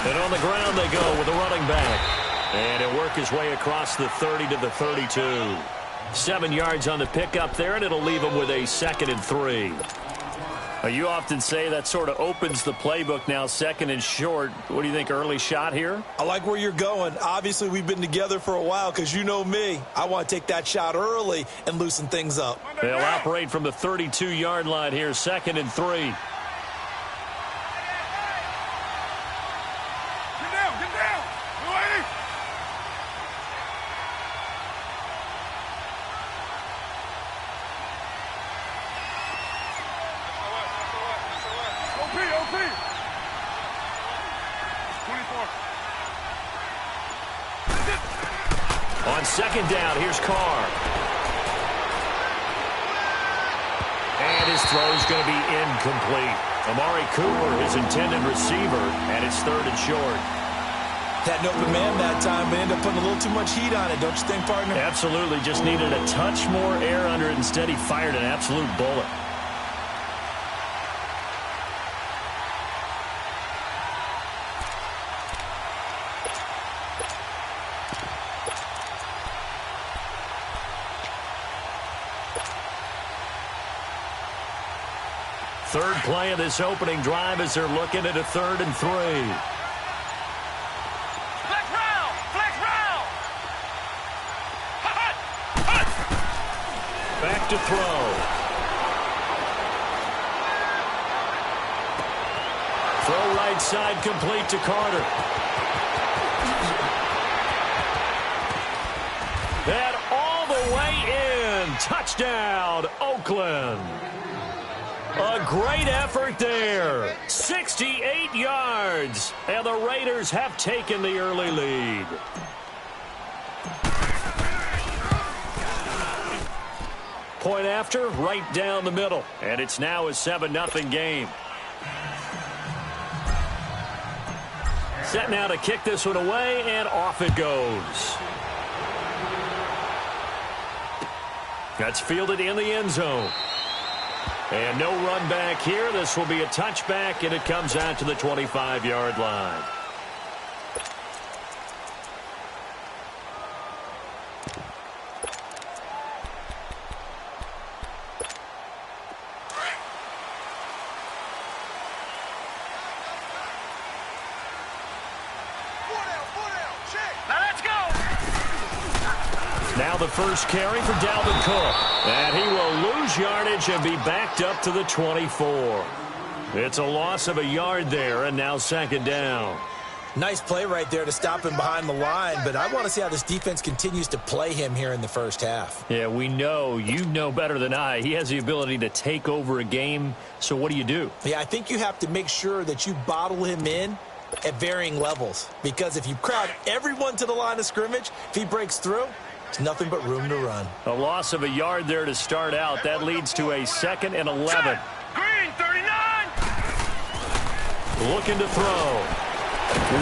And on the ground they go with a running back. And he'll work his way across the 30 to the 32. 7 yards on the pickup there, and it'll leave him with a 2nd and 3. You often say that sort of opens the playbook now, 2nd and short. What do you think, early shot here? I like where you're going. Obviously, we've been together for a while because you know me. I want to take that shot early and loosen things up. They'll operate from the 32-yard line here, 2nd and 3. On 2nd down, here's Carr. And his throw's going to be incomplete. Amari Cooper, his intended receiver, and it's 3rd and short. Had an open man that time, but ended up putting a little too much heat on it, don't you think, partner? Absolutely. Just needed a touch more air under it. Instead, he fired an absolute bullet. Third play of this opening drive as they're looking at a 3rd and 3. Flex round! Flex round! Hut! Hut! Back to throw. Throw right side complete to Carter. And all the way in. Touchdown, Oakland. A great effort there. 68 yards. And the Raiders have taken the early lead. Point after, right down the middle. And it's now a 7-0 game. Set now to kick this one away, and off it goes. That's fielded in the end zone. And no run back here. This will be a touchback, and it comes out to the 25-yard line. Now the first carry for Dalvin Cook. And he will lose yardage and be backed up to the 24. It's a loss of a yard there, and now 2nd down. Nice play right there to stop him behind the line, but I want to see how this defense continues to play him here in the first half. Yeah, we know. You know better than I. He has the ability to take over a game, so what do? Yeah, I think you have to make sure that you bottle him in at varying levels, because if you crowd everyone to the line of scrimmage, if he breaks through, it's nothing but room to run. A loss of a yard there to start out. That leads to a 2nd and 11. Green, 39! Looking to throw.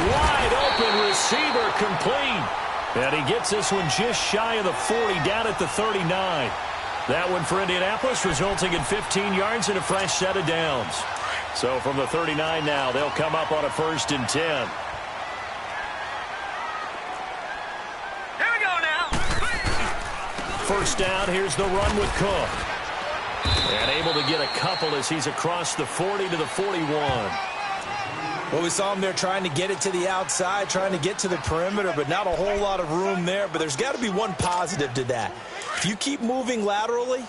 Wide open receiver complete. And he gets this one just shy of the 40, down at the 39. That one for Indianapolis, resulting in 15 yards and a fresh set of downs. So from the 39 now, they'll come up on a 1st and 10. First down, here's the run with Cook. And able to get a couple as he's across the 40 to the 41. Well, we saw him there trying to get it to the outside, trying to get to the perimeter, but not a whole lot of room there. But there's got to be one positive to that. If you keep moving laterally,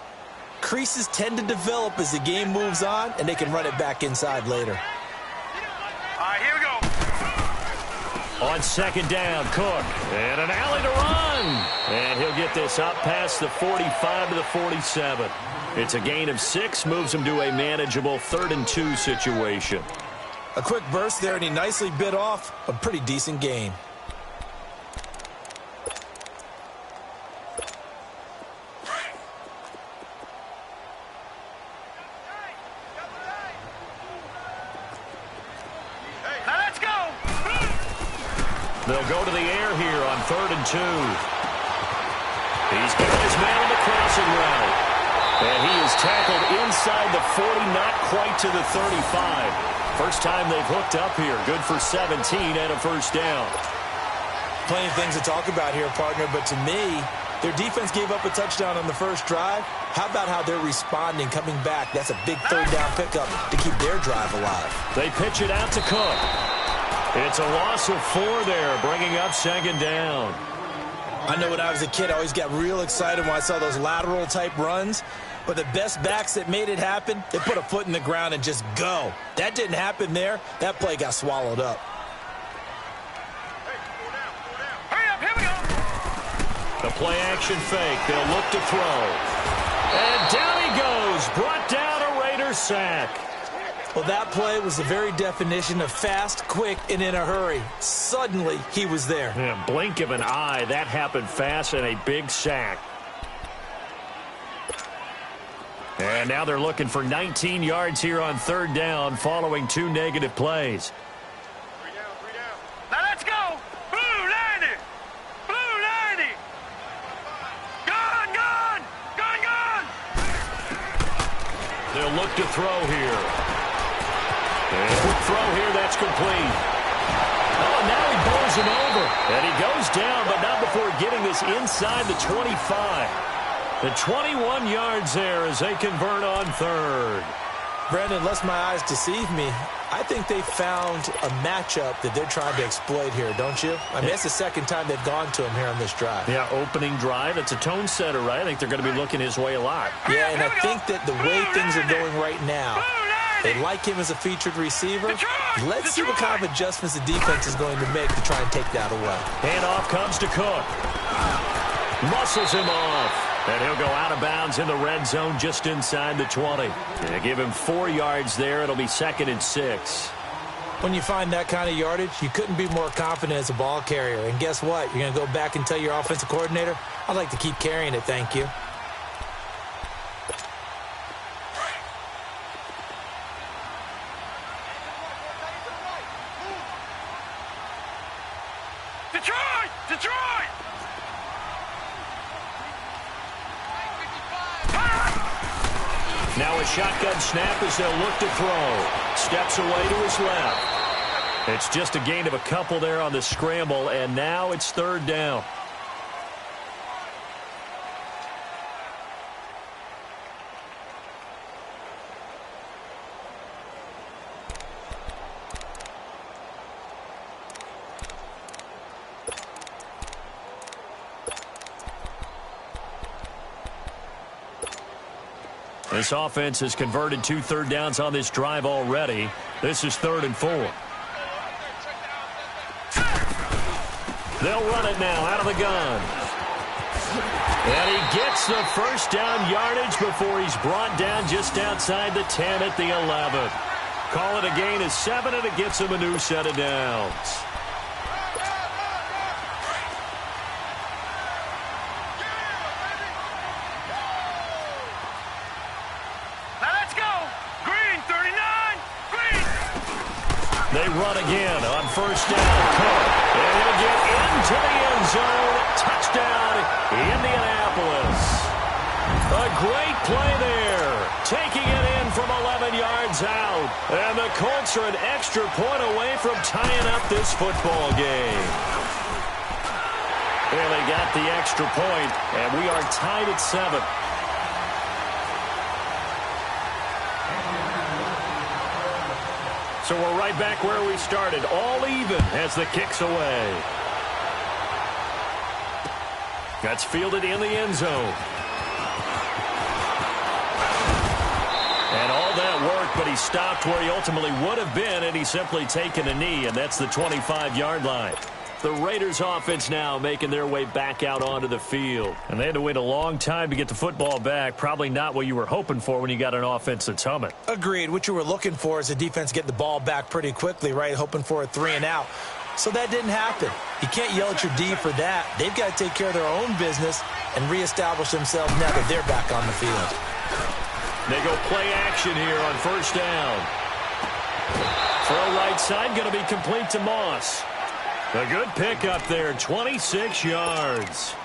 creases tend to develop as the game moves on, and they can run it back inside later. All right, here we go. On 2nd down, Cook. And an alley to run. And he'll get this up past the 45 to the 47. It's a gain of 6, moves him to a manageable 3rd and 2 situation. A quick burst there, and he nicely bit off a pretty decent gain. They'll go to the air here on 3rd and 2. He's got his man on the crossing route. And he is tackled inside the 40, not quite to the 35. First time they've hooked up here. Good for 17 and a first down. Plenty of things to talk about here, partner, but to me, their defense gave up a touchdown on the first drive. How about how they're responding, coming back? That's a big third down pickup to keep their drive alive. They pitch it out to Cook. It's a loss of 4 there, bringing up second down. I know when I was a kid, I always got real excited when I saw those lateral-type runs. But the best backs that made it happen, they put a foot in the ground and just go. That didn't happen there. That play got swallowed up. Hurry up, here we go. The play-action fake. They'll look to throw. And down he goes. Brought down a Raider sack. Well, that play was the very definition of fast, quick, and in a hurry. Suddenly, he was there. Yeah, blink of an eye. That happened fast and a big sack. And now they're looking for 19 yards here on third down following 2 negative plays. 3 down, 3 down. Now let's go. Blue 90. Blue 90. Gun, gun. Gun, gun. They'll look to throw here. And quick throw here, that's complete. Oh, now he bowls it over. And he goes down, but not before getting this inside the 25. The 21 yards there as they convert on third. Brandon, lest my eyes deceive me, I think they found a matchup that they're trying to exploit here, don't you? I mean, that's the second time they've gone to him here on this drive. Yeah, opening drive. It's a tone setter, right? I think they're going to be looking his way a lot. Yeah, and I think that the way things are going right now, they like him as a featured receiver. Let's see what kind of adjustments the defense is going to make to try and take that away. Handoff comes to Cook. Muscles him off. And he'll go out of bounds in the red zone just inside the 20. They give him 4 yards there. It'll be 2nd and 6. When you find that kind of yardage, you couldn't be more confident as a ball carrier. And guess what? You're going to go back and tell your offensive coordinator, I'd like to keep carrying it, thank you. Detroit! Detroit! Now a shotgun snap as they'll look to throw. Steps away to his left. It's just a gain of a couple there on the scramble, and now it's third down. This offense has converted 2 third downs on this drive already. This is 3rd and 4. They'll run it now out of the gun. And he gets the first down yardage before he's brought down just outside the 10 at the 11. Call it a gain of 7, and it gets him a new set of downs. They run again on first down. Cook. And he'll get into the end zone. Touchdown, Indianapolis. A great play there. Taking it in from 11 yards out. And the Colts are an extra point away from tying up this football game. And they got the extra point, and we are tied at 7. So we're right back where we started, all even as the kick's away. That's fielded in the end zone. And all that work, but he stopped where he ultimately would have been, and he's simply taken a knee, and that's the 25-yard line. The Raiders offense now making their way back out onto the field. And they had to wait a long time to get the football back. Probably not what you were hoping for when you got an offense that's humming. Agreed. What you were looking for is the defense get the ball back pretty quickly, right? Hoping for a 3-and-out. So that didn't happen. You can't yell at your D for that. They've got to take care of their own business and reestablish themselves now that they're back on the field. They go play action here on first down. Throw right side, going to be complete to Moss. A good pick up there, 26 yards.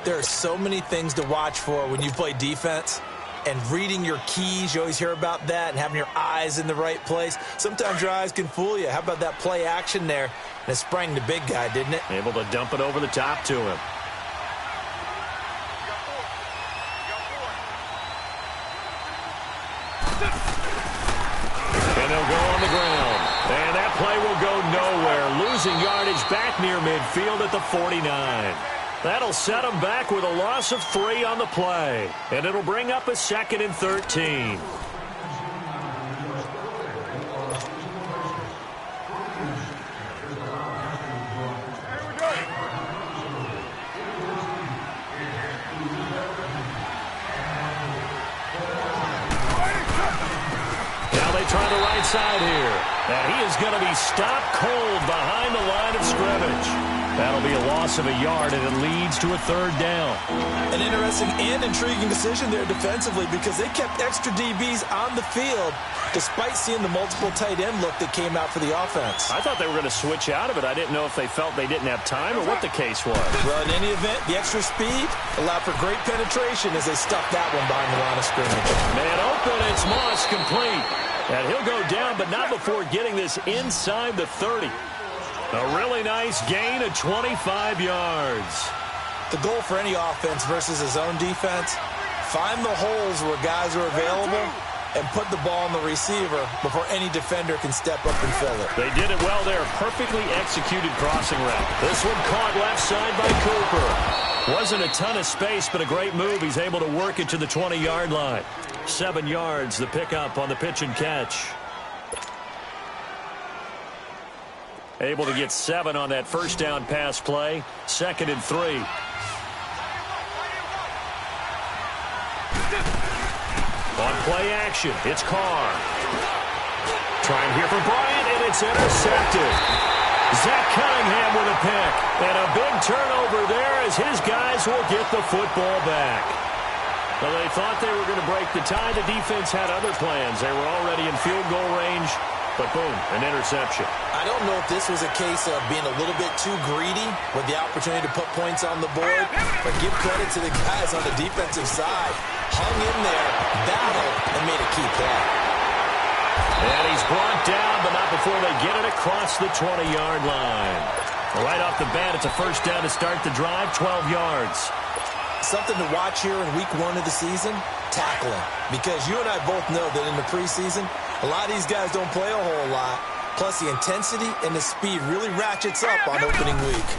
There are so many things to watch for when you play defense. And reading your keys, you always hear about that, and having your eyes in the right place. Sometimes your eyes can fool you. How about that play action there? And it sprang the big guy, didn't it? Able to dump it over the top to him. And they'll go on the ground. And that play will go nowhere. Losing yardage back near midfield at the 49. That'll set them back with a loss of 3 on the play. And it'll bring up a 2nd and 13. Try the right side here. And he is going to be stopped cold behind the line of scrimmage. That'll be a loss of a yard, and it leads to a 3rd down. An interesting and intriguing decision there defensively because they kept extra DBs on the field despite seeing the multiple tight end look that came out for the offense. I thought they were going to switch out of it. I didn't know if they felt they didn't have time or what the case was. Well, in any event, the extra speed allowed for great penetration as they stuffed that one behind the line of scrimmage. Man open, it's Moss complete. And he'll go down, but not before getting this inside the 30. A really nice gain of 25 yards. The goal for any offense versus his own defense, find the holes where guys are available and put the ball on the receiver before any defender can step up and fill it. They did it well there. Perfectly executed crossing route. This one caught left side by Cooper. Wasn't a ton of space, but a great move. He's able to work it to the 20-yard line. 7 yards, the pickup on the pitch and catch. Able to get 7 on that first down pass play. 2nd and 3. On play action, it's Carr. Trying here for Bryant, and it's intercepted. Zach Cunningham with a pick. And a big turnover there as his guys will get the football back. Well, they thought they were going to break the tie. The defense had other plans. They were already in field goal range, but boom, an interception. I don't know if this was a case of being a little bit too greedy with the opportunity to put points on the board, but give credit to the guys on the defensive side. Hung in there, battled, and made a key play. And he's brought down, but not before they get it across the 20-yard line. Right off the bat, it's a first down to start the drive, 12 yards. Something to watch here in week 1 of the season, tackling. Because you and I both know that in the preseason, a lot of these guys don't play a whole lot. Plus, the intensity and the speed really ratchets up on opening week.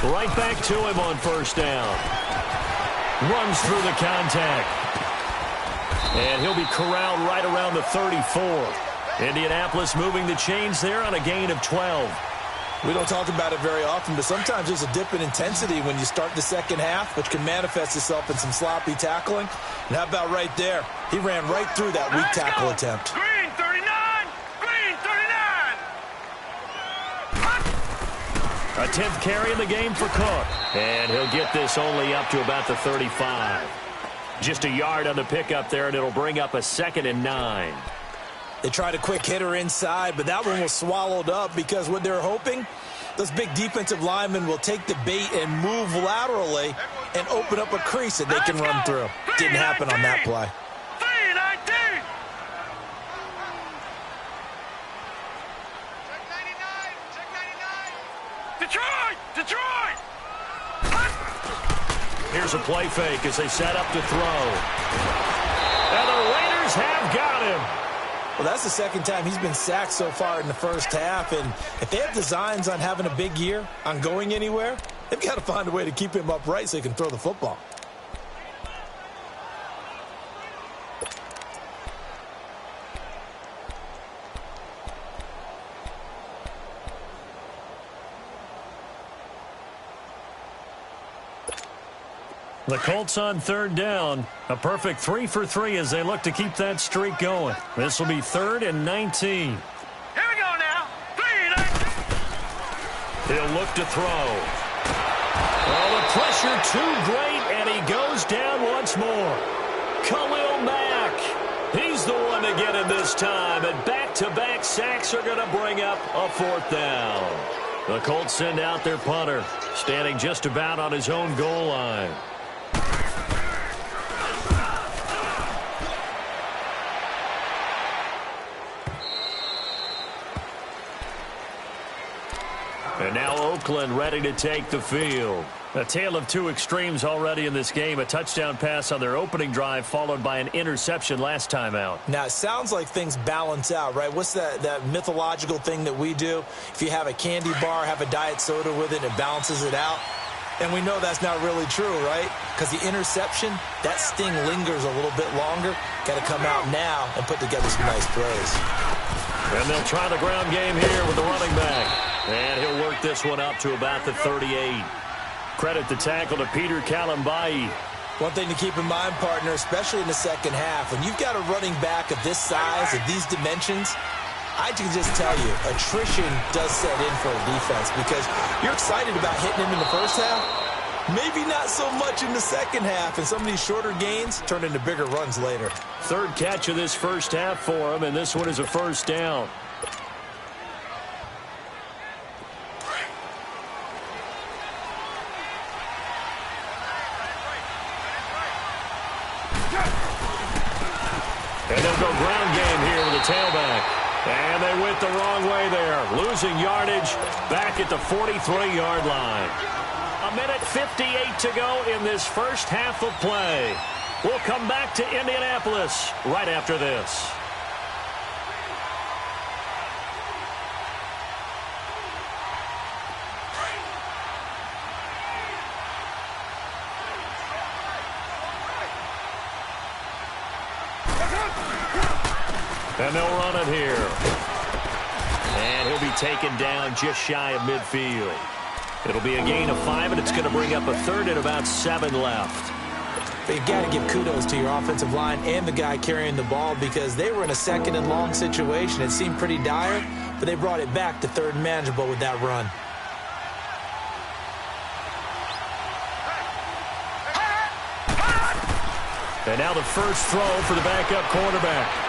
Right back to him on first down. Runs through the contact. And he'll be corralled right around the 34. Indianapolis moving the chains there on a gain of 12. We don't talk about it very often, but sometimes there's a dip in intensity when you start the second half, which can manifest itself in some sloppy tackling. And how about right there? He ran right through that weak tackle attempt. Green 39! Green 39! A 10th carry in the game for Cook. And he'll get this only up to about the 35. Just a yard on the pickup there, and it'll bring up a 2nd and 9. They tried a quick hitter inside, but that one was swallowed up because what they're hoping, those big defensive linemen will take the bait and move laterally and open up a crease that they can run through. Didn't happen on that play. 319! Detroit! Detroit! Here's a play fake as they set up to throw. And the Raiders have got him. Well, that's the second time he's been sacked so far in the first half, and if they have designs on having a big year, on going anywhere, they've got to find a way to keep him upright so he can throw the football. The Colts on 3rd down. A perfect 3 for 3 as they look to keep that streak going. This will be 3rd and 19. Here we go now. 319! He'll look to throw. Oh, the pressure too great, and he goes down once more. Khalil Mack. He's the one to get him this time, and back-to-back sacks are going to bring up a 4th down. The Colts send out their punter, standing just about on his own goal line. And now Oakland ready to take the field. A tale of two extremes already in this game. A touchdown pass on their opening drive followed by an interception last time out. Now, it sounds like things balance out, right? What's that mythological thing that we do? If you have a candy bar, have a diet soda with it, it balances it out. And we know that's not really true, right? Because the interception, that sting lingers a little bit longer. Got to come out now and put together some nice plays. And they'll try the ground game here with the running back. And he'll work this one up to about the 38. Credit the tackle to Peter Kalambai. One thing to keep in mind, partner, especially in the second half, when you've got a running back of this size, of these dimensions, I can just tell you, attrition does set in for a defense because you're excited about hitting him in the first half. Maybe not so much in the second half, and some of these shorter gains turn into bigger runs later. Third catch of this first half for him, and this one is a first down. And they'll go ground game here with a tailback. And they went the wrong way there. Losing yardage back at the 43-yard line. A minute 58 to go in this first half of play. We'll come back to Indianapolis right after this. And they'll run it here. And he'll be taken down just shy of midfield. It'll be a gain of 5, and it's going to bring up a third and about 7 left. But you've got to give kudos to your offensive line and the guy carrying the ball because they were in a second and long situation. It seemed pretty dire, but they brought it back to third and manageable with that run. And now the first throw for the backup quarterback.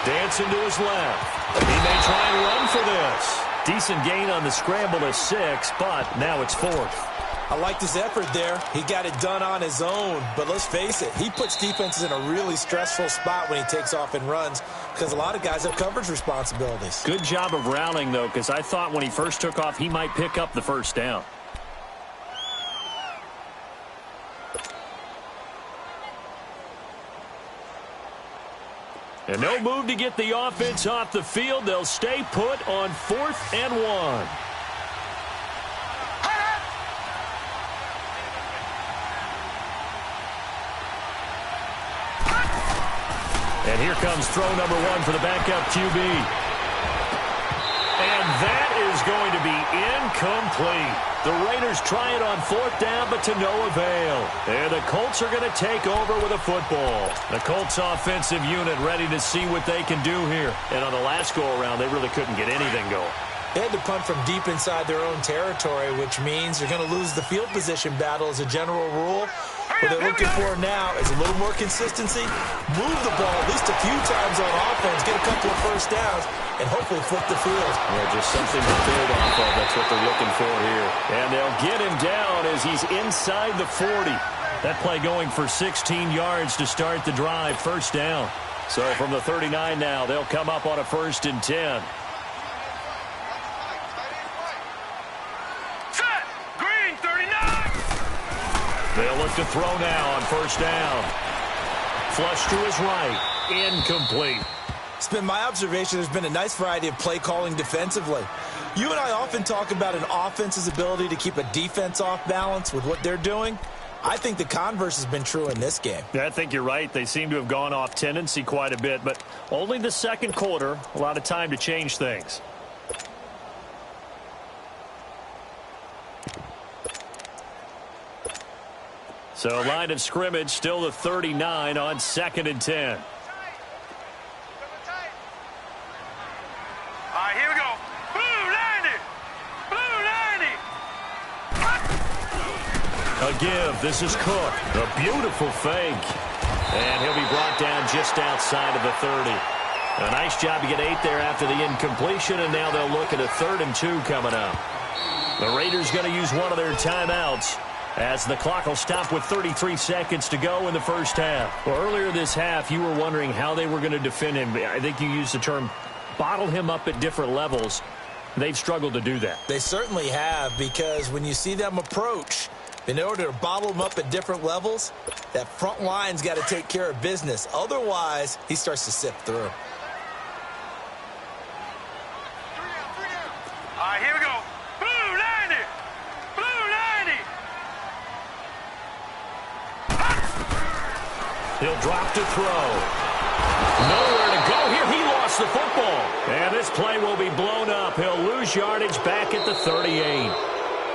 Dancing to his left. He may try and run for this. Decent gain on the scramble to 6, but now it's 4th. I liked his effort there. He got it done on his own. But let's face it, he puts defenses in a really stressful spot when he takes off and runs because a lot of guys have coverage responsibilities. Good job of rallying, though, because I thought when he first took off, he might pick up the first down. And no move to get the offense off the field. They'll stay put on 4th and 1. And here comes throw number 1 for the backup QB. And that is going to be incomplete. The Raiders try it on 4th down, but to no avail. And the Colts are going to take over with a football. The Colts offensive unit ready to see what they can do here. And on the last go-around, they really couldn't get anything going. They had to punt from deep inside their own territory, which means you're going to lose the field position battle as a general rule. What they're looking for now is a little more consistency, move the ball at least a few times on offense, get a couple of first downs, and hopefully flip the field. Yeah, just something to build off of. That's what they're looking for here. And they'll get him down as he's inside the 40. That play going for 16 yards to start the drive, first down. So from the 39 now, they'll come up on a 1st and 10. They'll look to throw now on 1st down. Flush to his right. Incomplete. It's been my observation there's been a nice variety of play calling defensively. You and I often talk about an offense's ability to keep a defense off balance with what they're doing. I think the converse has been true in this game. Yeah, I think you're right. They seem to have gone off tendency quite a bit, but only the second quarter, a lot of time to change things. So line of scrimmage still the 39 on 2nd and 10. All right, here we go. Blue 90. Blue 90. A give. This is Cook. A beautiful fake. And he'll be brought down just outside of the 30. A nice job to get 8 there after the incompletion, and now they'll look at a 3rd and 2 coming up. The Raiders going to use one of their timeouts as the clock will stop with 33 seconds to go in the first half. Well, earlier this half, you were wondering how they were going to defend him. I think you used the term bottle him up at different levels. They've struggled to do that. They certainly have, because when you see them approach, in order to bottle him up at different levels, that front line's got to take care of business. Otherwise, he starts to sift through. All right, here we go. Blue 90! Blue 90! He'll drop to throw. Nowhere to go here. He lost the football. And this play will be blown up. He'll lose yardage back at the 38.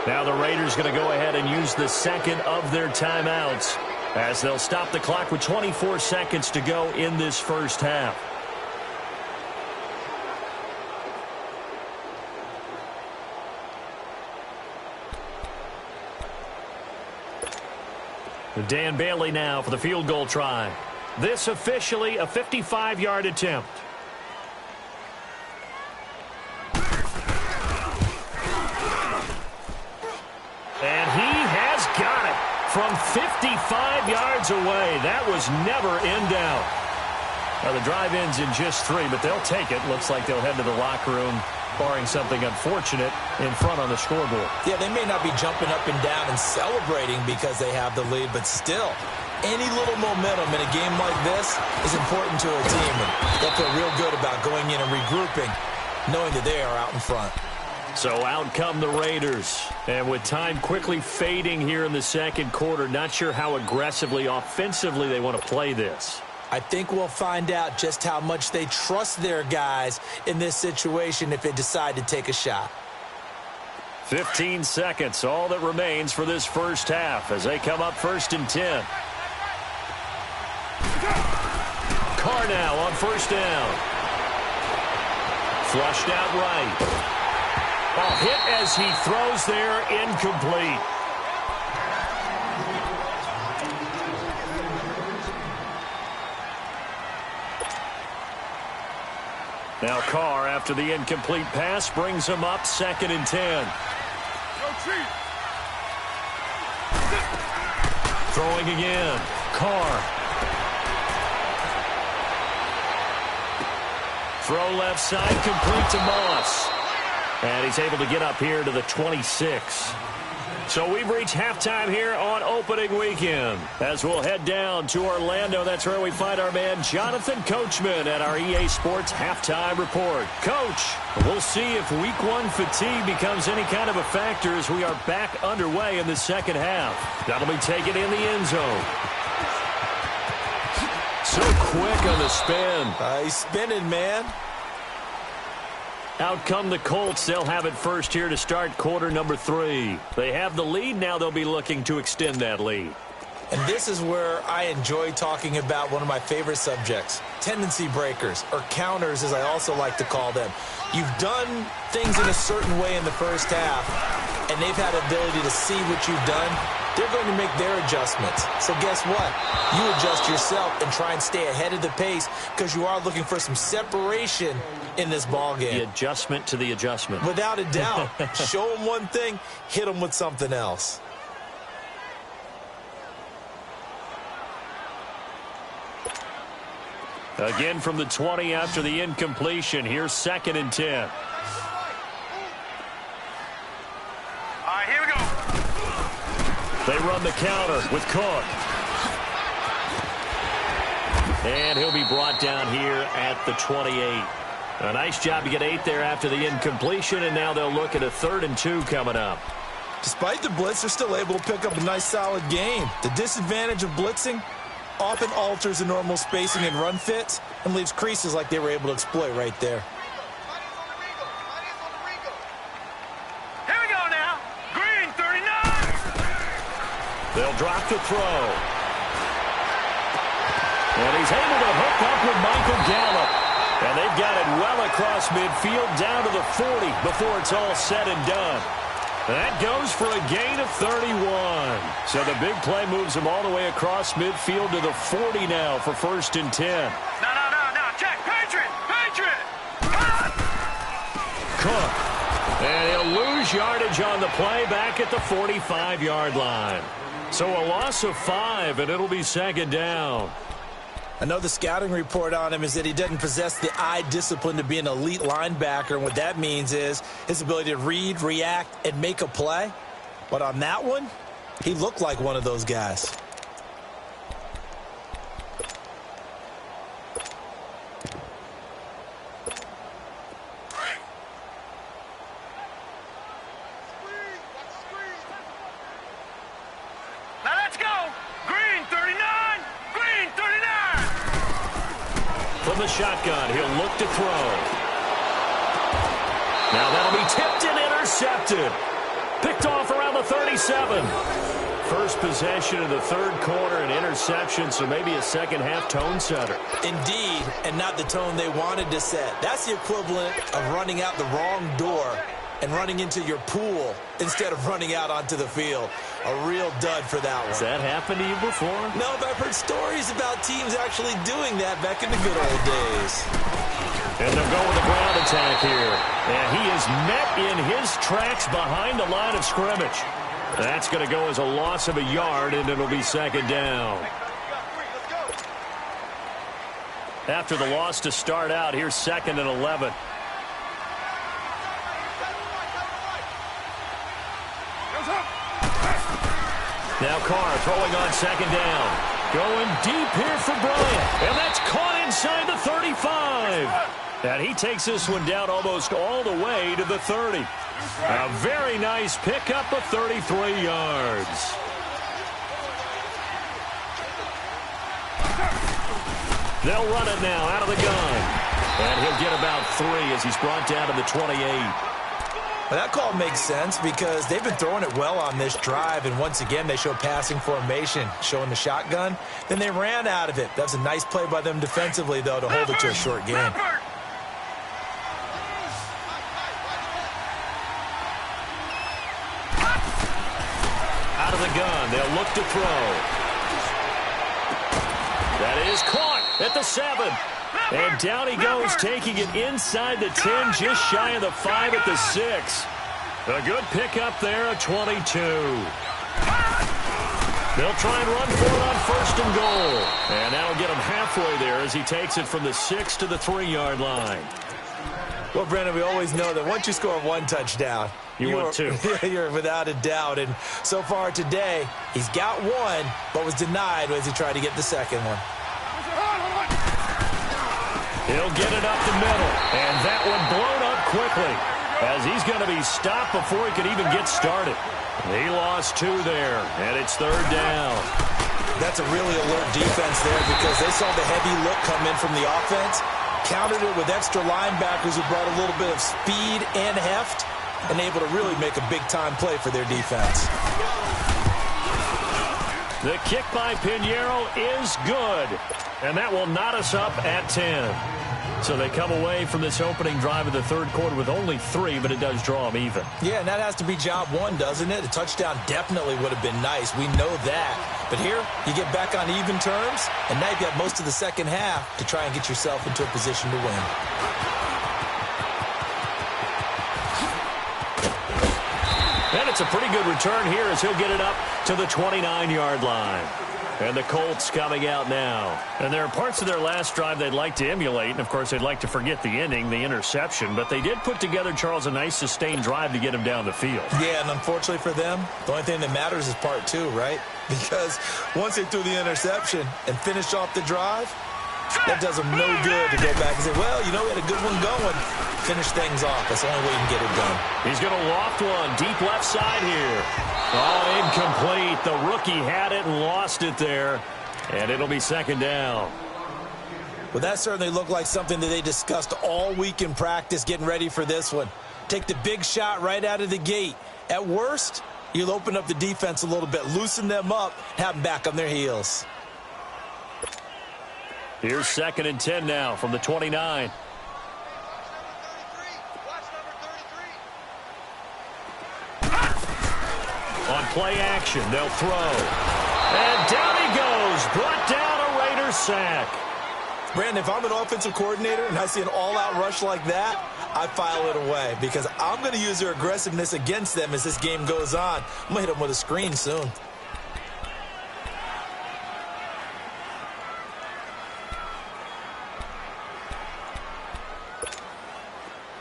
Now the Raiders going to go ahead and use the second of their timeouts as they'll stop the clock with 24 seconds to go in this first half. Dan Bailey now for the field goal try. This officially a 55-yard attempt. And he has got it from 55 yards away. That was never in doubt. Now the drive ends in just 3, but they'll take it. Looks like they'll head to the locker room, barring something unfortunate, in front on the scoreboard. Yeah, they may not be jumping up and down and celebrating because they have the lead, but still, any little momentum in a game like this is important to a team, and they'll feel real good about going in and regrouping, knowing that they are out in front. So out come the Raiders. And with time quickly fading here in the second quarter, not sure how aggressively, offensively they want to play this. I think we'll find out just how much they trust their guys in this situation if they decide to take a shot. 15 seconds, all that remains for this first half as they come up 1st and 10. Carr now on first down. Flushed out right. A hit as he throws there, incomplete. Now Carr, after the incomplete pass, brings him up 2nd and 10. Throwing again. Carr. Throw left side, complete to Moss. And he's able to get up here to the 26. So we've reached halftime here on opening weekend. As we'll head down to Orlando, that's where we find our man Jonathan Coachman at our EA Sports Halftime Report. Coach, we'll see if Week 1 fatigue becomes any kind of a factor as we are back underway in the second half. That'll be taken in the end zone. So quick on the spin. He's spinning, man. Out come the Colts. They'll have it first here to start quarter number 3. They have the lead. Now they'll be looking to extend that lead. And this is where I enjoy talking about one of my favorite subjects, tendency breakers, or counters as I also like to call them. You've done things in a certain way in the first half, and they've had the ability to see what you've done. They're going to make their adjustments. So guess what? You adjust yourself and try and stay ahead of the pace because you are looking for some separation in this ball game. The adjustment to the adjustment. Without a doubt. Show them one thing, hit them with something else. Again from the 20 after the incompletion. Here's 2nd and 10. All right, here we go. They run the counter with Cook. And he'll be brought down here at the 28. A nice job to get 8 there after the incompletion, and now they'll look at a 3rd and 2 coming up. Despite the blitz, they're still able to pick up a nice, solid game. The disadvantage of blitzing often alters the normal spacing and run fits and leaves creases like they were able to exploit right there. Here we go now. Green 39. They'll drop to throw. And he's able to hook up with Michael Gallup. And they've got it well across midfield down to the 40 before it's all said and done. That goes for a gain of 31. So the big play moves him all the way across midfield to the 40 now for 1st and 10. No. Check. Patriot. Cook. And he'll lose yardage on the play back at the 45-yard line. So a loss of 5, and it'll be second down. I know the scouting report on him is that he doesn't possess the eye discipline to be an elite linebacker. And what that means is his ability to read, react, and make a play. But on that one, he looked like one of those guys. From the shotgun, he'll look to throw. Now that'll be tipped and intercepted. Picked off around the 37. First possession of the third quarter, an interception, so maybe a second-half tone setter. Indeed, and not the tone they wanted to set. That's the equivalent of running out the wrong door and running into your pool instead of running out onto the field. A real dud for that one. Has that happened to you before? No, but I've heard stories about teams actually doing that back in the good old days. And they'll go with a ground attack here. And he is met in his tracks behind the line of scrimmage. That's going to go as a loss of a yard, and it'll be second down. After the loss to start out, here's 2nd and 11. Now Carr throwing on second down. Going deep here for Bryant. And that's caught inside the 35. And he takes this one down almost all the way to the 30. A very nice pickup of 33 yards. They'll run it now out of the gun. And he'll get about 3 as he's brought down to the 28. Well, that call makes sense because they've been throwing it well on this drive, and once again they show passing formation, showing the shotgun. Then they ran out of it. That's a nice play by them defensively, though, to hold it to a short game. Out of the gun, they'll look to throw. That is caught at the 7. And down he goes, taking it inside the 10, just shy of the 5 at the 6. A good pickup there, a 22. They'll try and run for it on 1st and goal. And that'll get him halfway there as he takes it from the 6 to the 3-yard line. Well, Brendan, we always know that once you score 1 touchdown, you're 2. You're without a doubt. And so far today, he's got 1, but was denied as he tried to get the second one. He'll get it up the middle, and that one blown up quickly as he's going to be stopped before he could even get started. He lost 2 there, and it's 3rd down. That's a really alert defense there because they saw the heavy look come in from the offense, countered it with extra linebackers who brought a little bit of speed and heft, and able to really make a big-time play for their defense. The kick by Pinheiro is good, and that will knot us up at 10. So they come away from this opening drive of the third quarter with only 3, but it does draw them even. Yeah, and that has to be job 1, doesn't it? A touchdown definitely would have been nice. We know that. But here, you get back on even terms, and now you've got most of the second half to try and get yourself into a position to win. And it's a pretty good return here as he'll get it up to the 29-yard line. And the Colts coming out now. And there are parts of their last drive they'd like to emulate. And, of course, they'd like to forget the ending, the interception. But they did put together, Charles, a nice sustained drive to get him down the field. Yeah, and unfortunately for them, the only thing that matters is part 2, right? Because once they threw the interception and finished off the drive, that does them no good to go back and say, well, you know, we had a good one going. Finish things off. That's the only way you can get it done. He's going to loft one deep left side here. Oh, incomplete. The rookie had it and lost it there. And it'll be second down. Well, that certainly looked like something that they discussed all week in practice getting ready for this one. Take the big shot right out of the gate. At worst, you'll open up the defense a little bit, loosen them up, have them back on their heels. Here's 2nd and 10 now from the 29. On play action, they'll throw. And down he goes. Brought down a Raider sack. Brandon, if I'm an offensive coordinator and I see an all-out rush like that, I file it away because I'm going to use their aggressiveness against them as this game goes on. I'm going to hit them with a screen soon.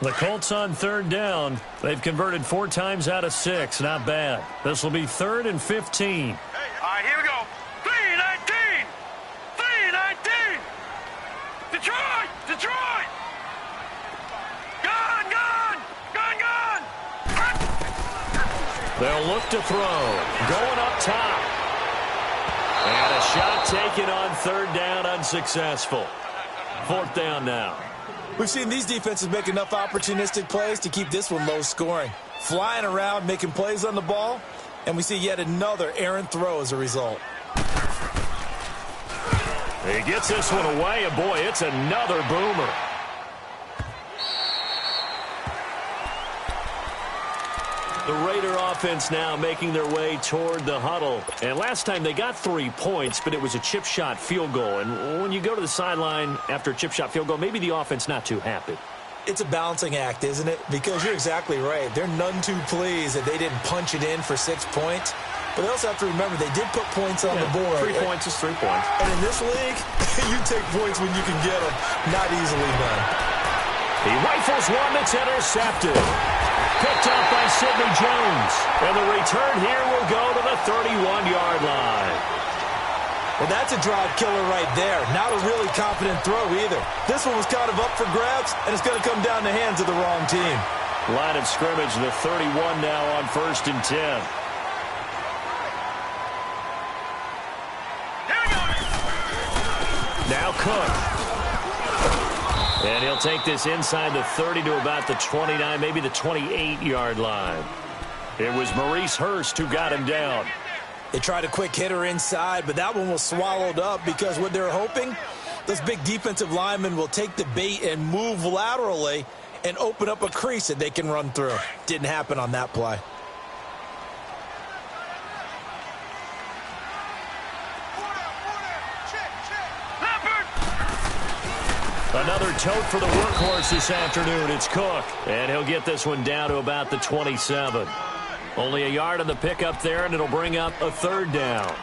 The Colts on third down. They've converted 4 times out of 6. Not bad. This will be 3rd and 15. All right, here we go. 3-19. 3-19. Detroit. Detroit. Gone. They'll look to throw. Going up top. And a shot taken on 3rd down, unsuccessful. 4th down now. We've seen these defenses make enough opportunistic plays to keep this one low scoring. Flying around, making plays on the ball, and we see yet another errant throw as a result. He gets this one away, and boy, it's another boomer. The Raider offense now making their way toward the huddle. And last time they got 3 points, but it was a chip shot field goal. And when you go to the sideline after a chip shot field goal, maybe the offense not too happy. It's a balancing act, isn't it? Because you're exactly right. They're none too pleased that they didn't punch it in for 6 points. But they also have to remember they did put points on the board. 3 points is 3 points. And in this league, you take points when you can get them. Not easily done. He rifles one that's intercepted. Picked up by Sidney Jones. And the return here will go to the 31-yard line. Well, that's a drive killer right there. Not a really confident throw either. This one was kind of up for grabs, and it's going to come down the hands of the wrong team. Line of scrimmage, the 31 now on 1st and 10. Now Cook. And he'll take this inside the 30 to about the 29, maybe the 28-yard line. It was Maurice Hurst who got him down. They tried a quick hitter inside, but that one was swallowed up because what they're hoping, those big defensive linemen will take the bait and move laterally and open up a crease that they can run through. Didn't happen on that play. Another tote for the workhorse this afternoon. It's Cook. And he'll get this one down to about the 27. Only a yard on the pickup there, and it'll bring up a 3rd down.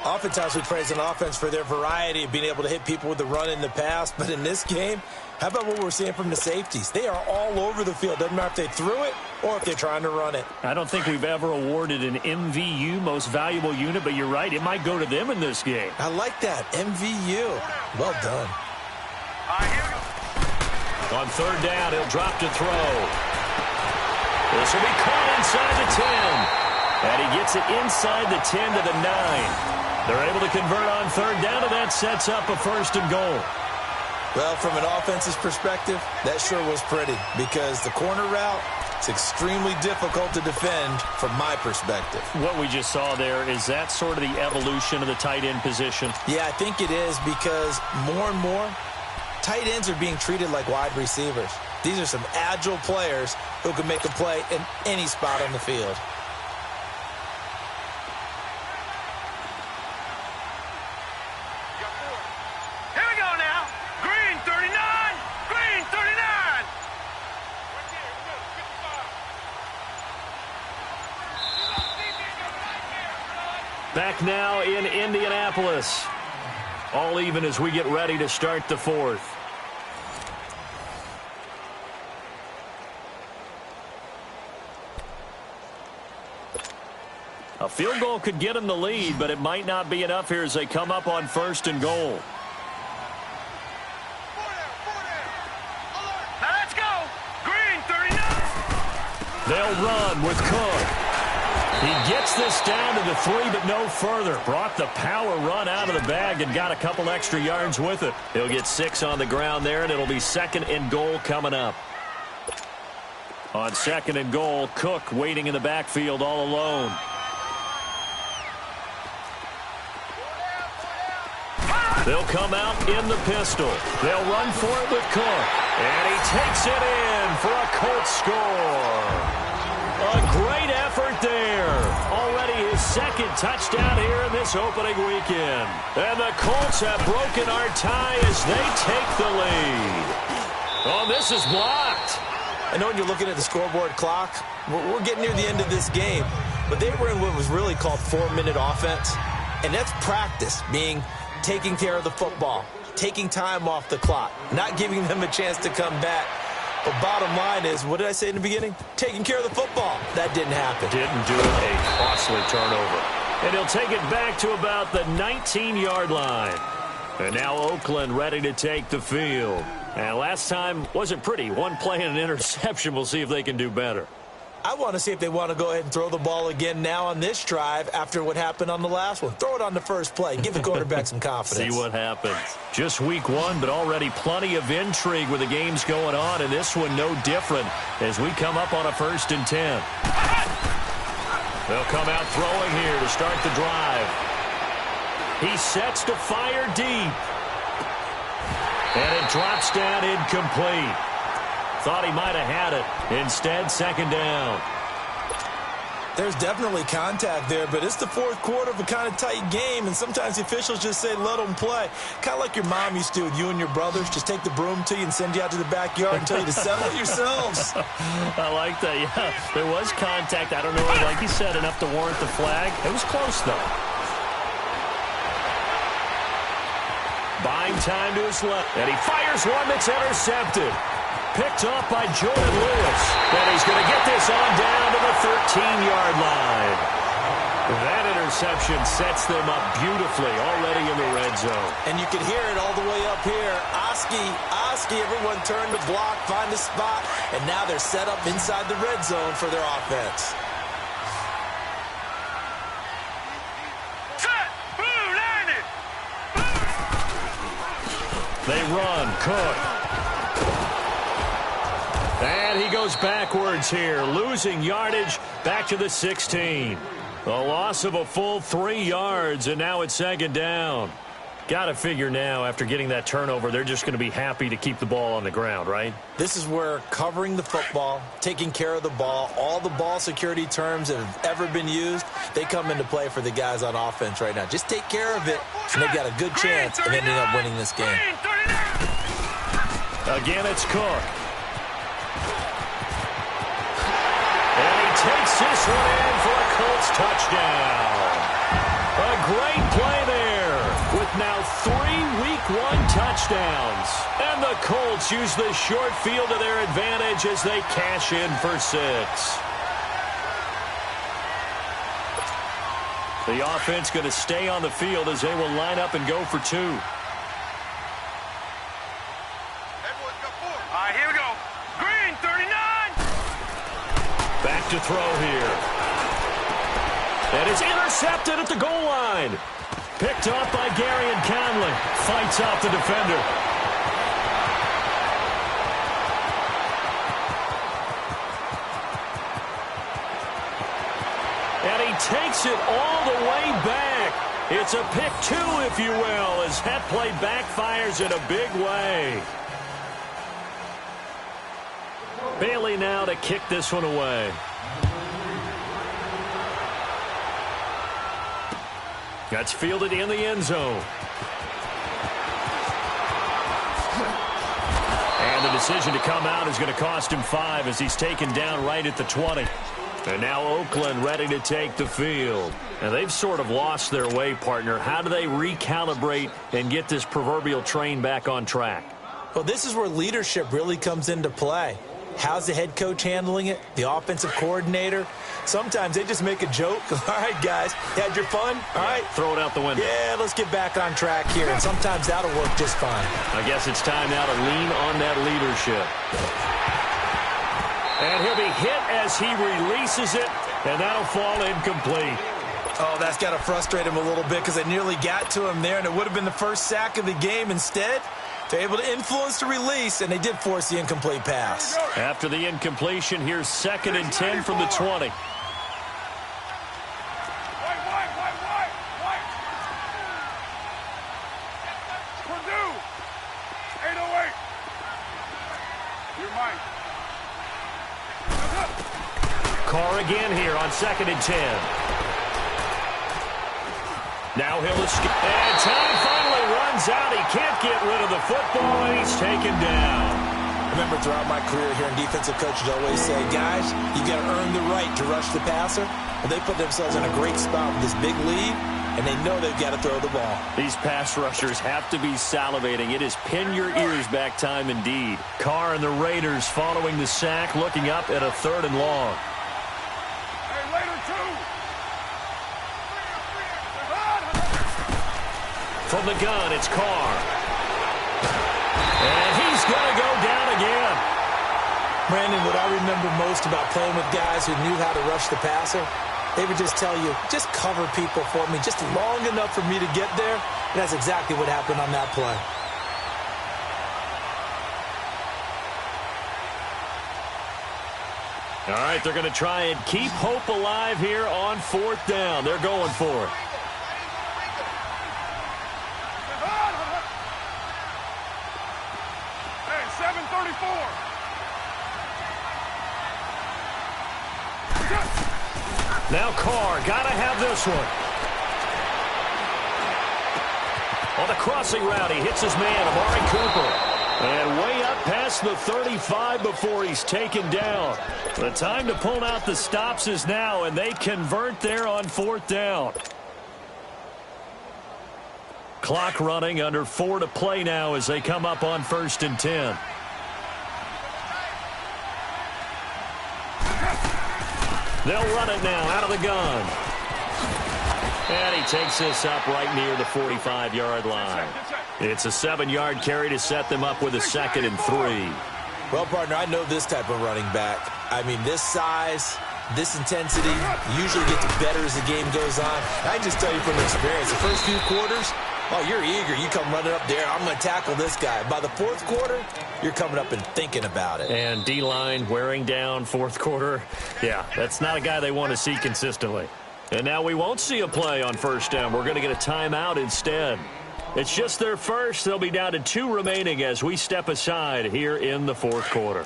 Oftentimes we praise an offense for their variety of being able to hit people with the run in the pass. But in this game, how about what we're seeing from the safeties? They are all over the field. Doesn't matter if they threw it or if they're trying to run it. I don't think we've ever awarded an MVU, most valuable unit, but you're right. It might go to them in this game. I like that. MVU. Well done. On 3rd down, he'll drop to throw. This will be caught inside the 10. And he gets it inside the 10 to the 9. They're able to convert on 3rd down, and that sets up a 1st and goal. Well, from an offense's perspective, that sure was pretty because the corner route, it's extremely difficult to defend from my perspective. What we just saw there, is that sort of the evolution of the tight end position? Yeah, I think it is because more and more, tight ends are being treated like wide receivers. These are some agile players who can make a play in any spot on the field. Here we go now. Green 39. Green 39. Back now in Indianapolis. All even as we get ready to start the 4th. A field goal could get them the lead, but it might not be enough here as they come up on 1st and goal. Now let's go. Green 39. They'll run with Cook. He gets this down to the 3, but no further. Brought the power run out of the bag and got a couple extra yards with it. He'll get 6 on the ground there, and it'll be 2nd and goal coming up. On 2nd and goal, Cook waiting in the backfield all alone. They'll come out in the pistol. They'll run for it with Cook. And he takes it in for a Colts score. A great effort there. Already his 2nd touchdown here in this opening weekend. And the Colts have broken our tie as they take the lead. Oh, this is blocked. I know when you're looking at the scoreboard clock, we're getting near the end of this game, but they were in what was really called 4-minute offense, and that's practice, meaning taking care of the football, taking time off the clock, not giving them a chance to come back. But bottom line is, what did I say in the beginning? Taking care of the football. That didn't happen. Didn't do it. A costly turnover. And he'll take it back to about the 19-yard line. And now Oakland ready to take the field. And last time wasn't pretty. One play and an interception. We'll see if they can do better. I want to see if they want to go ahead and throw the ball again now on this drive after what happened on the last one. Throw it on the first play. Give the quarterback some confidence. See what happens. Just week one, but already plenty of intrigue with the games going on, and this one no different as we come up on a 1st and 10. They'll come out throwing here to start the drive. He sets to fire deep. And it drops down incomplete. Thought he might have had it. Instead, 2nd down. There's definitely contact there, but it's the 4th quarter of a kind of tight game, and sometimes the officials just say, let them play. Kind of like your mom used to with you and your brothers. Just take the broom to you and send you out to the backyard and tell you to settle it yourselves. I like that, yeah. There was contact. I don't know, like you said, enough to warrant the flag. It was close, though. Buying time to his left, and he fires one that's intercepted. Picked off by Jordan Lewis. And he's going to get this on down to the 13-yard line. That interception sets them up beautifully already in the red zone. And you can hear it all the way up here. Oski, everyone turned to block, find a spot, and now they're set up inside the red zone for their offense. Set! Blue, line it! They run. Cook. And he goes backwards here, losing yardage back to the 16. A loss of a full 3 yards, and now it's 2nd down. Got to figure now, after getting that turnover, they're just going to be happy to keep the ball on the ground, right? This is where covering the football, taking care of the ball, all the ball security terms that have ever been used, they come into play for the guys on offense right now. Just take care of it, and they've got a good chance of ending up winning this game. Again, it's Cook. Takes this one in for a Colts touchdown. A great play there with now 3 Week 1 touchdowns. And the Colts use the short field to their advantage as they cash in for 6. The offense going to stay on the field as they will line up and go for 2. All right, here we go. Green, 39. Back to throw here. And it's intercepted at the goal line. Picked off by Gary and Conley. Fights off the defender. And he takes it all the way back. It's a pick 2, if you will, as that play backfires in a big way. Bailey now to kick this one away. That's fielded in the end zone. And the decision to come out is going to cost him 5 as he's taken down right at the 20. And now Oakland ready to take the field. And they've sort of lost their way, partner. How do they recalibrate and get this proverbial train back on track? Well, this is where leadership really comes into play. How's the head coach handling it? The offensive coordinator? Sometimes they just make a joke. All right, guys, you had your fun? All right. Throw it out the window. Yeah, let's get back on track here. And sometimes that'll work just fine. I guess it's time now to lean on that leadership. And he'll be hit as he releases it, and that'll fall incomplete. Oh, that's got to frustrate him a little bit because they nearly got to him there, and it would have been the first sack of the game. Instead, they're able to influence the release, and they did force the incomplete pass. After the incompletion, here's 2nd and 10 from the 20. Purdue, 808. You're mine. Carr again here on 2nd and 10. Now he'll escape. And time finally runs out. He can't get rid of the football, and he's taken down. Remember, throughout my career here in defensive coaches always say, guys, you got to earn the right to rush the passer. Well, they put themselves in a great spot with this big lead, and they know they've got to throw the ball. These pass rushers have to be salivating. It is pin your ears back time indeed. Carr and the Raiders following the sack, looking up at a 3rd and long. Hey, later, two. From the gun, it's Carr. And he's going to go down again. Brandon, what I remember most about playing with guys who knew how to rush the passer, they would just tell you, just cover people for me, just long enough for me to get there. And that's exactly what happened on that play. All right, they're going to try and keep hope alive here on 4th down. They're going for it. Hey, 7:34. Now Carr, got to have this one. On the crossing route, he hits his man, Amari Cooper. And way up past the 35 before he's taken down. The time to pull out the stops is now, and they convert there on 4th down. Clock running, under 4 to play now as they come up on 1st and 10. They'll run it now out of the gun. And he takes this up right near the 45-yard line. It's a 7-yard carry to set them up with a 2nd and 3. Well, partner, I know this type of running back. I mean, this size, this intensity usually gets better as the game goes on. I just tell you from experience, the first few quarters, oh, you're eager. You come running up there. I'm going to tackle this guy. By the 4th quarter, you're coming up and thinking about it. And D-line wearing down 4th quarter. Yeah, that's not a guy they want to see consistently. And now we won't see a play on 1st down. We're going to get a timeout instead. It's just their first. They'll be down to 2 remaining as we step aside here in the 4th quarter.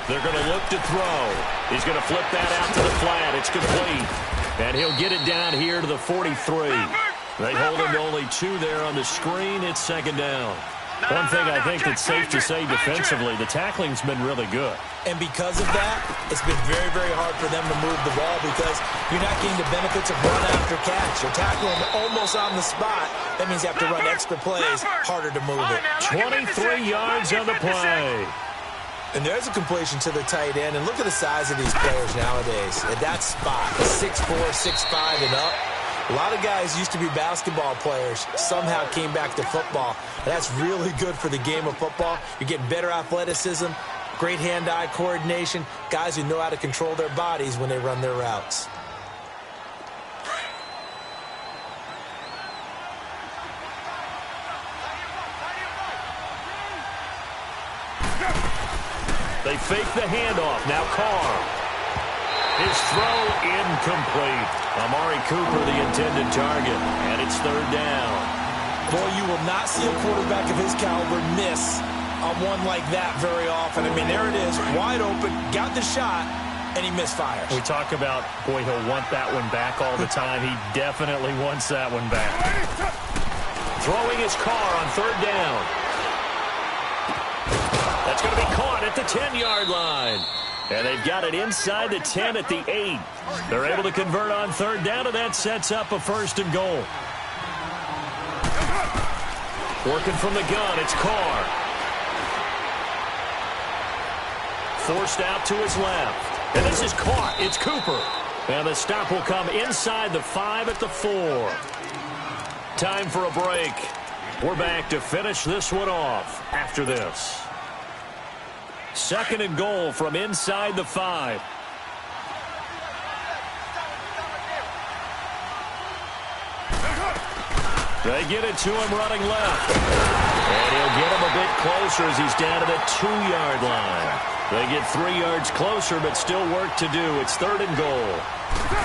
They're going to look to throw. He's going to flip that out to the flat. It's complete. And he'll get it down here to the 43. They hold him to only 2 there on the screen. It's 2nd down. One thing I think that's safe to say defensively, the tackling's been really good. And because of that, it's been very, very hard for them to move the ball because you're not getting the benefits of run after catch. You're tackling almost on the spot. That means you have to run extra plays, harder to move it. 23 yards on the play. And there's a completion to the tight end. And look at the size of these players nowadays. At that spot, 6'4", 6'5", and up. A lot of guys used to be basketball players, somehow came back to football. That's really good for the game of football. You're getting better athleticism, great hand-eye coordination, guys who know how to control their bodies when they run their routes. They fake the handoff. Now Carr. His throw incomplete. Amari Cooper, the intended target, and it's 3rd down. Boy, you will not see a quarterback of his caliber miss on one like that very often. I mean, there it is, wide open, got the shot, and he misfires. We talk about, boy, he'll want that one back all the time. He definitely wants that one back. Throwing his Carr on 3rd down. That's going to be caught at the 10-yard line. And they've got it inside the 10 at the 8. They're able to convert on 3rd down, and that sets up a 1st and goal. Working from the gun, it's Carr. Forced out to his left. And this is caught. It's Cooper. And the stop will come inside the 5 at the 4. Time for a break. We're back to finish this one off after this. 2nd and goal from inside the 5. They get it to him running left. And he'll get him a bit closer as he's down to the 2-yard line. They get 3 yards closer, but still work to do. It's 3rd and goal.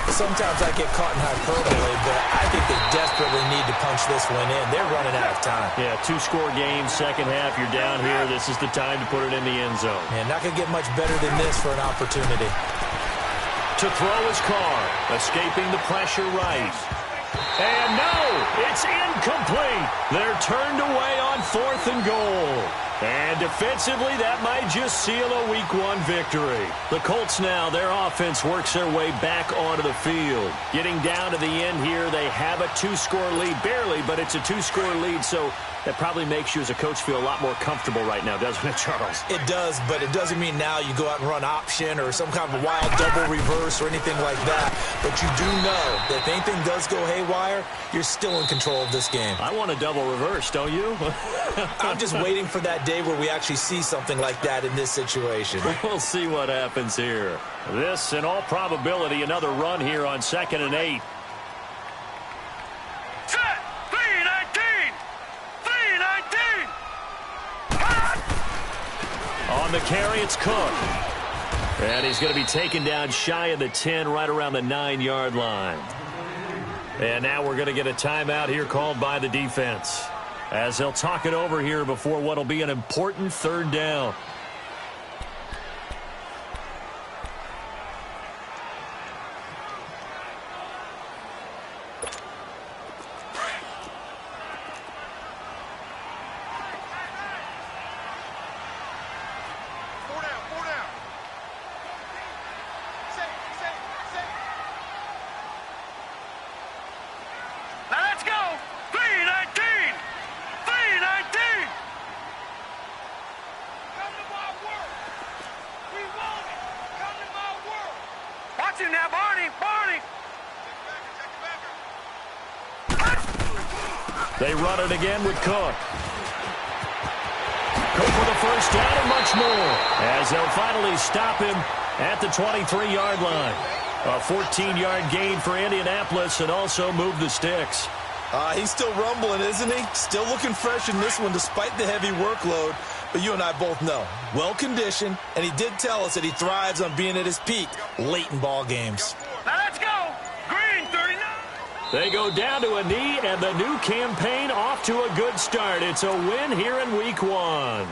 Sometimes I get caught in hyperbole, but I think they desperately need to punt punch this one in. They're running out of time. Yeah, two-score game, second half. You're down here. This is the time to put it in the end zone. And not going to get much better than this for an opportunity. To throw his car, escaping the pressure right. And no, it's incomplete. They're turned away on 4th and goal. And defensively, that might just seal a Week 1 victory. The Colts now, their offense works their way back onto the field. Getting down to the end here, they have a two-score lead. Barely, but it's a two-score lead, so that probably makes you as a coach feel a lot more comfortable right now, doesn't it, Charles? It does, but it doesn't mean now you go out and run option or some kind of a wild double reverse or anything like that. But you do know that if anything does go haywire, you're still in control of this game. I want a double reverse, don't you? I'm just waiting for that day where we actually see something like that in this situation. We'll see what happens here. This, in all probability, another run here on 2nd and 8. Set! 3-19! 3-19! On the carry, it's Cook. And he's going to be taken down shy of the 10, right around the 9-yard line. And now we're going to get a timeout here called by the defense, as they'll talk it over here before what will be an important 3rd down. Now, Barney! They run it again with Cook. Cook with a first down and much more, as they'll finally stop him at the 23-yard line. A 14-yard gain for Indianapolis, and also move the sticks. He's still rumbling, isn't he? Still looking fresh in this one despite the heavy workload. But you and I both know, well-conditioned, and he did tell us that he thrives on being at his peak late in ball games. Now let's go! Green, 39! They go down to a knee, and the new campaign off to a good start. It's a win here in Week 1. I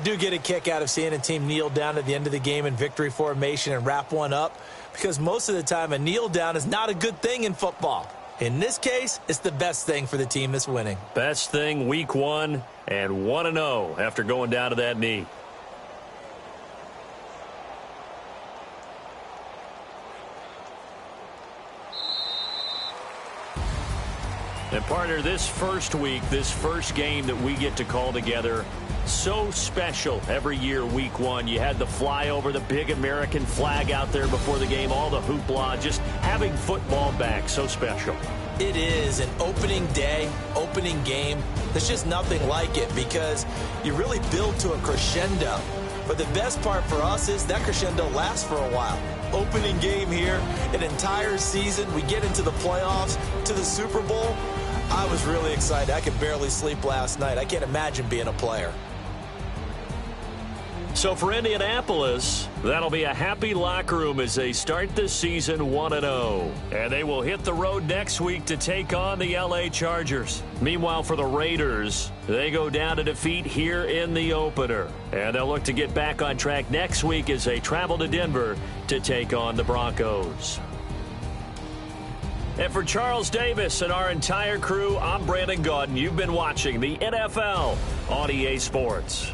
do get a kick out of seeing a team kneel down at the end of the game in victory formation and wrap one up, because most of the time a kneel down is not a good thing in football. In this case, it's the best thing for the team that's winning. Best thing Week 1 and 1-0 after going down to that knee. And partner, this first week, this first game that we get to call together, so special every year, Week 1. You had the flyover, the big American flag out there before the game, all the hoopla, just having football back, so special. It is an opening day, opening game. There's just nothing like it because you really build to a crescendo. But the best part for us is that crescendo lasts for a while. Opening game here, an entire season. We get into the playoffs, to the Super Bowl. I was really excited. I could barely sleep last night. I can't imagine being a player. So for Indianapolis, that'll be a happy locker room as they start the season 1-0. And they will hit the road next week to take on the LA Chargers. Meanwhile, for the Raiders, they go down to defeat here in the opener. And they'll look to get back on track next week as they travel to Denver to take on the Broncos. And for Charles Davis and our entire crew, I'm Brandon Gaudin. You've been watching the NFL on EA Sports.